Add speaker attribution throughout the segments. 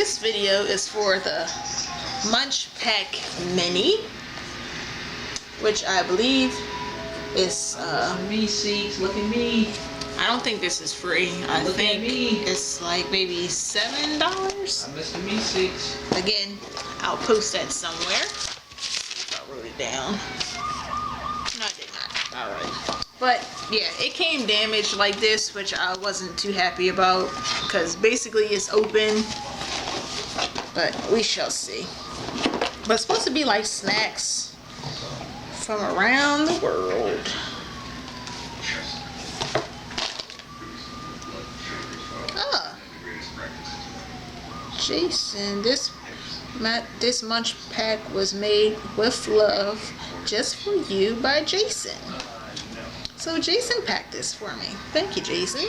Speaker 1: This video is for the Munch Pak Mini, which I believe is
Speaker 2: me seats. Look at me.
Speaker 1: I don't think this is free. I think it's like maybe $7.
Speaker 2: I missed the me seats.
Speaker 1: Again, I'll post that somewhere. I wrote it down. No, I did not. Alright. But yeah, it came damaged like this, which I wasn't too happy about because basically it's open. But we shall see. But it's supposed to be like snacks from around the world. Ah, Jason, this Munch Pak was made with love just for you by Jason. So Jason packed this for me. Thank you, Jason.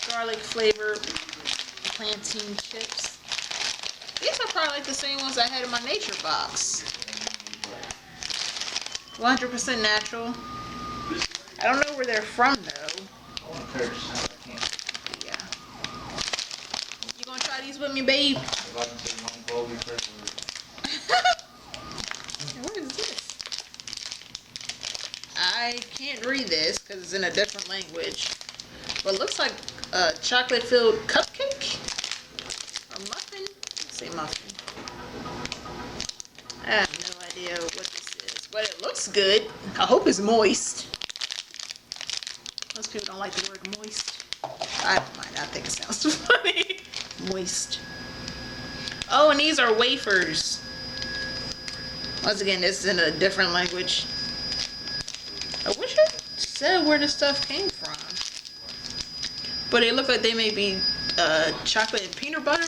Speaker 1: Garlic flavored plantain chips. These are probably like the same ones I had in my nature box. 100% natural. I don't know where they're from though. Yeah. You gonna try these with me, babe? What is this? I can't read this because it's in a different language. But it looks like a chocolate-filled cupcake? Or muffin? Let's say muffin. I have no idea what this is. But it looks good. I hope it's moist. Most people don't like the word moist. I don't mind. I think it sounds funny. Moist. Oh, and these are wafers. Once again, this is in a different language. I wish it said where this stuff came from. But they look like they may be chocolate and peanut butter.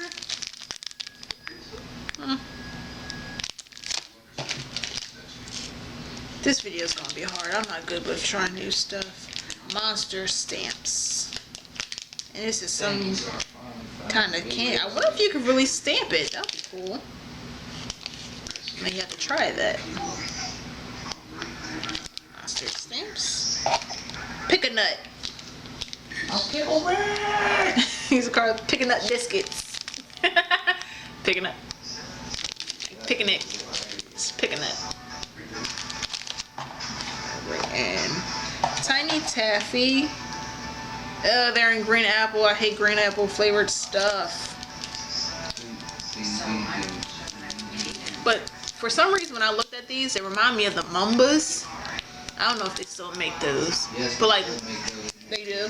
Speaker 1: This video is going to be hard. I'm not good with trying new stuff. Monster stamps. And this is some kind of candy. I wonder if you could really stamp it. That would be cool. May have to try that. Monster stamps. Pick a nut.
Speaker 2: Okay, over.
Speaker 1: These are called pick a nut biscuits. Pick a nut. Pick a nut. Just pick a nut. And tiny taffy. They're in green apple. I hate green apple flavored stuff. But for some reason, when I looked at these, they remind me of the Mumbas. I don't know if they still make those.
Speaker 2: Yes,
Speaker 1: but like they do.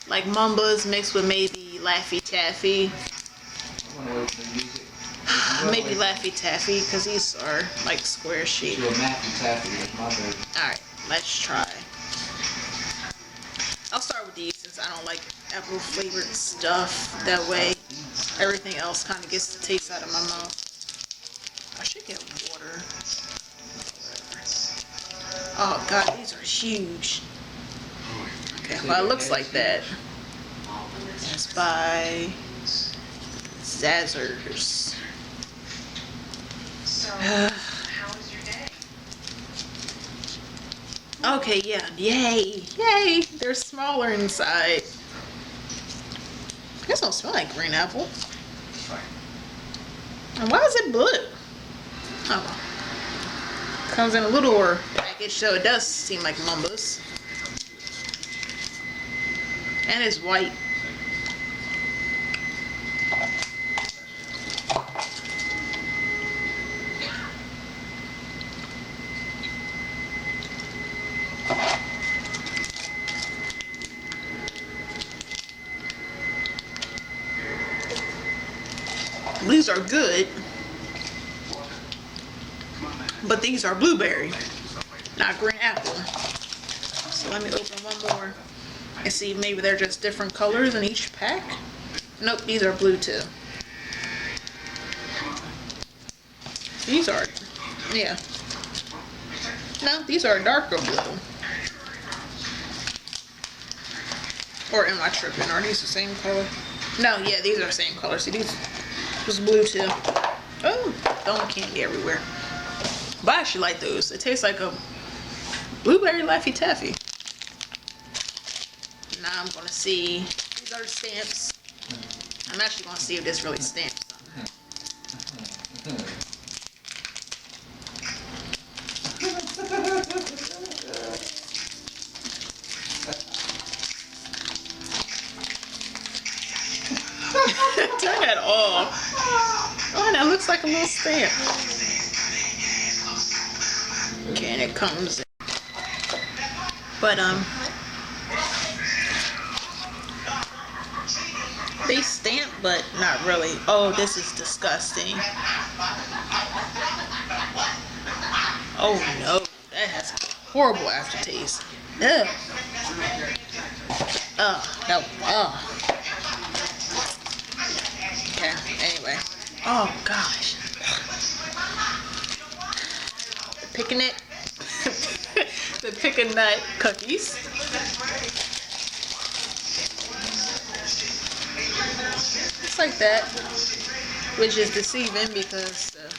Speaker 1: Like Mumbas mixed with maybe Laffy Taffy. Maybe Laffy Taffy, because these are like square shape. Alright, let's try. I'll start with these since I don't like apple flavored stuff. That way everything else kind of gets the taste out of my mouth. I should get water. Oh god, these are huge. Okay, well it looks like that. It's by Zazzers. Okay, yeah, yay, yay! They're smaller inside. This don't smell like green apple. And why is it blue? Oh, comes in a littler package, so it does seem like Mumbas. And it's white. These are good, but these are blueberry, not green apple. So let me open one more and see if maybe they're just different colors in each pack. Nope, these are blue too. These are, yeah. No, these are darker blue. Or am I tripping? Are these the same color? No, yeah, these are the same color. See, these was blue too. Oh, throwing candy everywhere. But I actually like those. It tastes like a Blueberry Laffy Taffy. Now I'm gonna see. These are the stamps. I'm actually gonna see if this really stamps something. Turn that off. Oh, that looks like a little stamp. Okay, and it comes in. But they stamp, but not really. Oh, this is disgusting. Oh no, that has a horrible aftertaste. Ugh. No. Okay, anyway. Oh gosh. Picking it. The pick a nut cookies. Just like that. Which is deceiving because the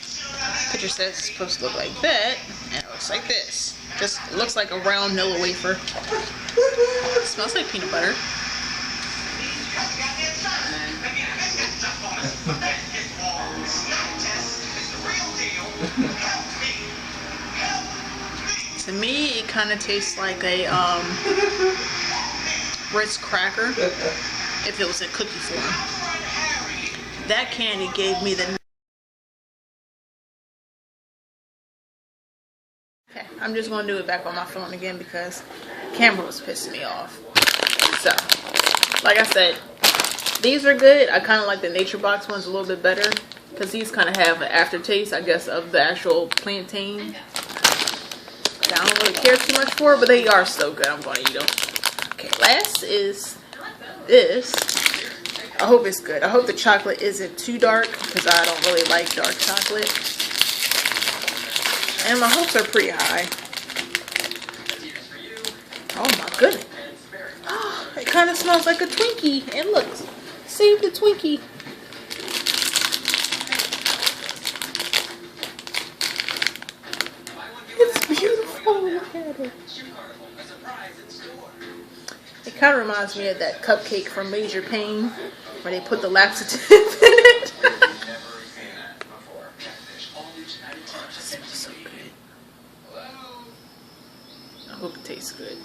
Speaker 1: picture says it's supposed to look like that. And it looks like this. Just looks like a round Nilla wafer. It smells like peanut butter. To me, it kind of tastes like a Ritz cracker if it was in cookie form. That candy gave me the... Okay, I'm just going to do it back on my phone again because the camera was pissing me off. So, like I said, these are good. I kind of like the Nature Box ones a little bit better because these kind of have an aftertaste, I guess, of the actual plantain. I don't really care too much for it, but they are so good. I'm going to eat them. Okay, last is this. I hope it's good. I hope the chocolate isn't too dark because I don't really like dark chocolate. And my hopes are pretty high. Oh my goodness. Oh, it kind of smells like a Twinkie. And look, save the Twinkie. It's beautiful. Look at it. It kind of reminds me of that cupcake from Major Payne where they put the laxative in it. It smells so good. I hope it tastes good.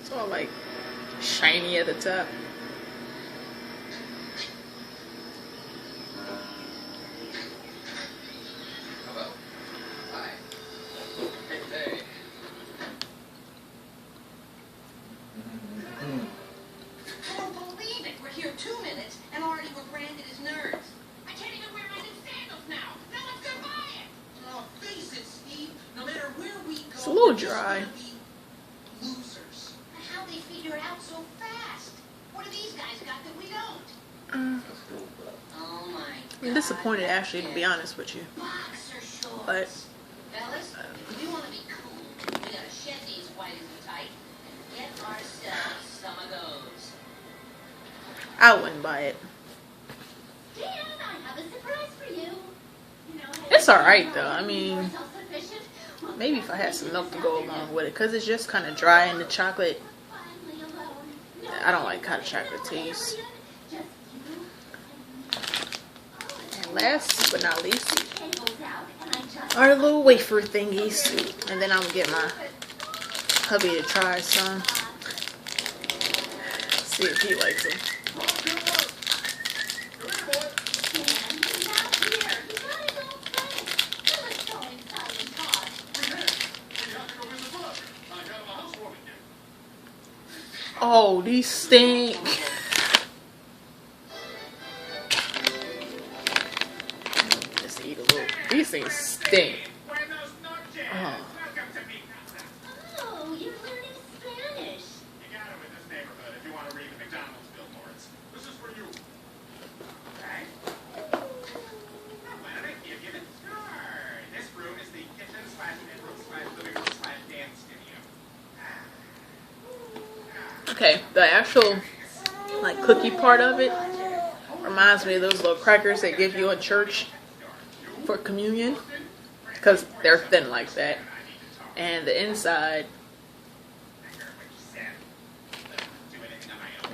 Speaker 1: It's all like shiny at the top. It's a little dry.
Speaker 3: Losers. How they figure it out so fast? What do these guys got that we don't? Oh my God.
Speaker 1: I'm disappointed, actually, to be honest with you.
Speaker 3: Boxer shorts.
Speaker 1: But
Speaker 3: fellas, if we want to be cool, we gotta shed these whiteys and tight and get ourselves some of those.
Speaker 1: I wouldn't buy it.
Speaker 3: Dan, I have a surprise for you.
Speaker 1: It's alright though. I mean, maybe if I had some milk to go along with it, because it's just kind of dry and the chocolate, I don't like how the chocolate tastes. And last but not least are the little wafer thingies. And then I'm going to get my hubby to try some. See if he likes them. Oh, these stink. Just eat a little. These things stink. Oh.
Speaker 3: Oh, you're learning Spanish.
Speaker 4: You got him in this neighborhood if you want to read the McDonald's billboards. This is for you. Okay? Now, Lennon, you give it. Sure. This room is the kitchen / bedroom / living room / dance studio.
Speaker 1: Okay, the actual like cookie part of it reminds me of those little crackers they give you in church for communion, because they're thin like that, and the inside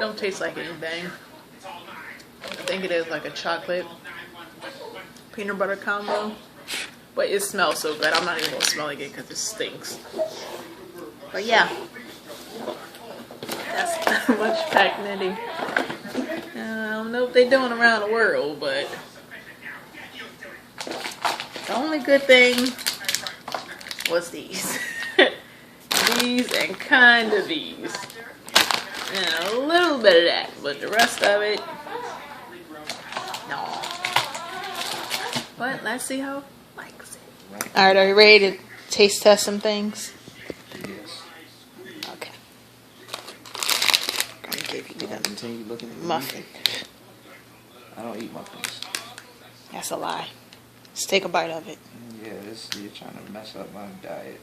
Speaker 1: Don't taste like anything. I think it is like a chocolate peanut butter combo. But it smells so good. I'm not even gonna smell it again because it stinks. But yeah. That's Munch Pak knitting. I don't know what they're doing around the world, but the only good thing was these. These and kind of these. And a little bit of that, but the rest of it, no. But let's see how it likes it. Alright, are you ready to taste test some things?
Speaker 2: Yes.
Speaker 1: Okay. I'm gonna give you the
Speaker 2: Continue looking at
Speaker 1: muffin.
Speaker 2: I don't eat muffins.
Speaker 1: That's a lie. Let's take a bite of it.
Speaker 2: Yeah, you're trying to mess up my diet.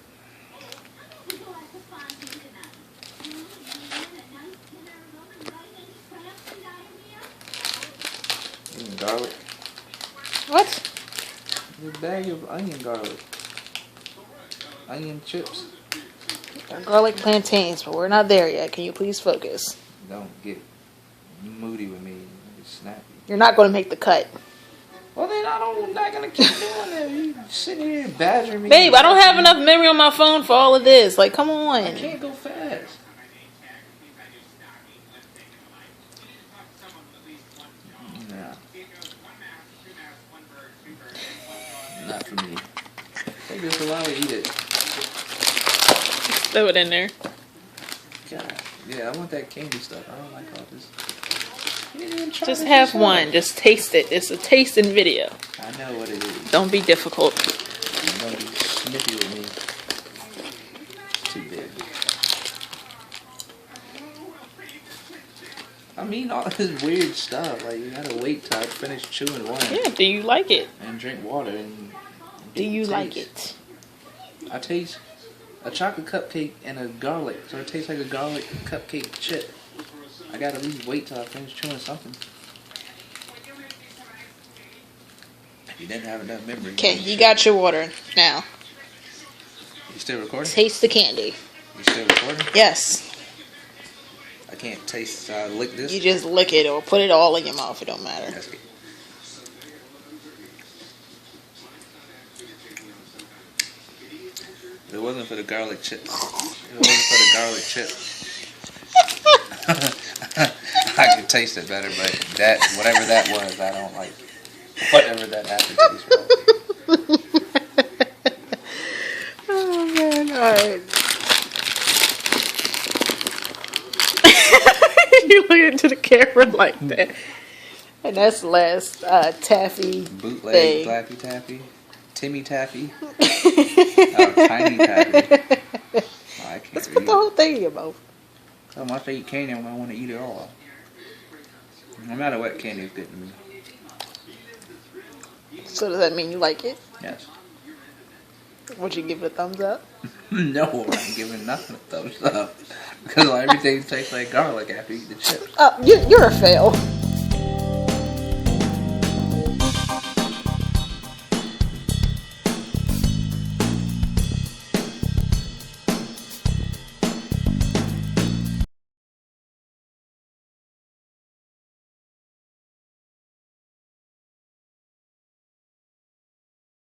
Speaker 2: Eating garlic.
Speaker 1: What?
Speaker 2: A bag of onion garlic. Onion chips.
Speaker 1: Garlic plantains, but we're not there yet. Can you please focus?
Speaker 2: Don't get moody with me. Get snappy.
Speaker 1: You're not going to make the cut.
Speaker 2: Well, then I'm not going to keep doing that. You sitting here badgering me.
Speaker 1: Babe, I don't have enough memory on my phone for all of this. Like, come on.
Speaker 2: I can't go fast. Nah. Not for me. They just allow me to eat it.
Speaker 1: Throw it in there.
Speaker 2: God. Yeah, I want that candy stuff. I don't like all this. You didn't even try
Speaker 1: Just
Speaker 2: it
Speaker 1: have
Speaker 2: yourself.
Speaker 1: one. Just taste it. It's a tasting video.
Speaker 2: I know what it is.
Speaker 1: Don't be difficult.
Speaker 2: Don't be snippy with me. Too big. I mean, all this weird stuff. Like, you gotta wait till I finish chewing one
Speaker 1: Yeah, do you like it?
Speaker 2: and drink water. And
Speaker 1: Do you
Speaker 2: taste.
Speaker 1: like it?
Speaker 2: I taste a chocolate cupcake and a garlic, so it tastes like a garlic cupcake chip. I gotta at least wait till I finish chewing something. You didn't have enough memory.
Speaker 1: Okay, you got your water now.
Speaker 2: You still recording?
Speaker 1: Taste the candy.
Speaker 2: You still recording?
Speaker 1: Yes.
Speaker 2: I can't taste. Lick this.
Speaker 1: You just lick it or put it all in your mouth. It don't matter.
Speaker 2: That's good. If it wasn't for the garlic chips. If it wasn't for the garlic chip. I could taste it better, but that, whatever that was, I don't like. Whatever that aftertaste was.
Speaker 1: Oh man, alright. You look into the camera like that. And that's the last taffy
Speaker 2: Bootleg
Speaker 1: thing.
Speaker 2: Flappy Taffy. Timmy Taffy. Oh, Tiny Taffy. Oh, I can't
Speaker 1: Let's
Speaker 2: read.
Speaker 1: put the whole thing in your mouth.
Speaker 2: So much I eat candy, I want to eat it all. No matter what, candy is good to me.
Speaker 1: So does that mean you like it?
Speaker 2: Yes.
Speaker 1: Would you give it a thumbs up?
Speaker 2: No, I'm giving nothing a thumbs up. Because everything tastes like garlic after you eat the chip.
Speaker 1: You're a fail.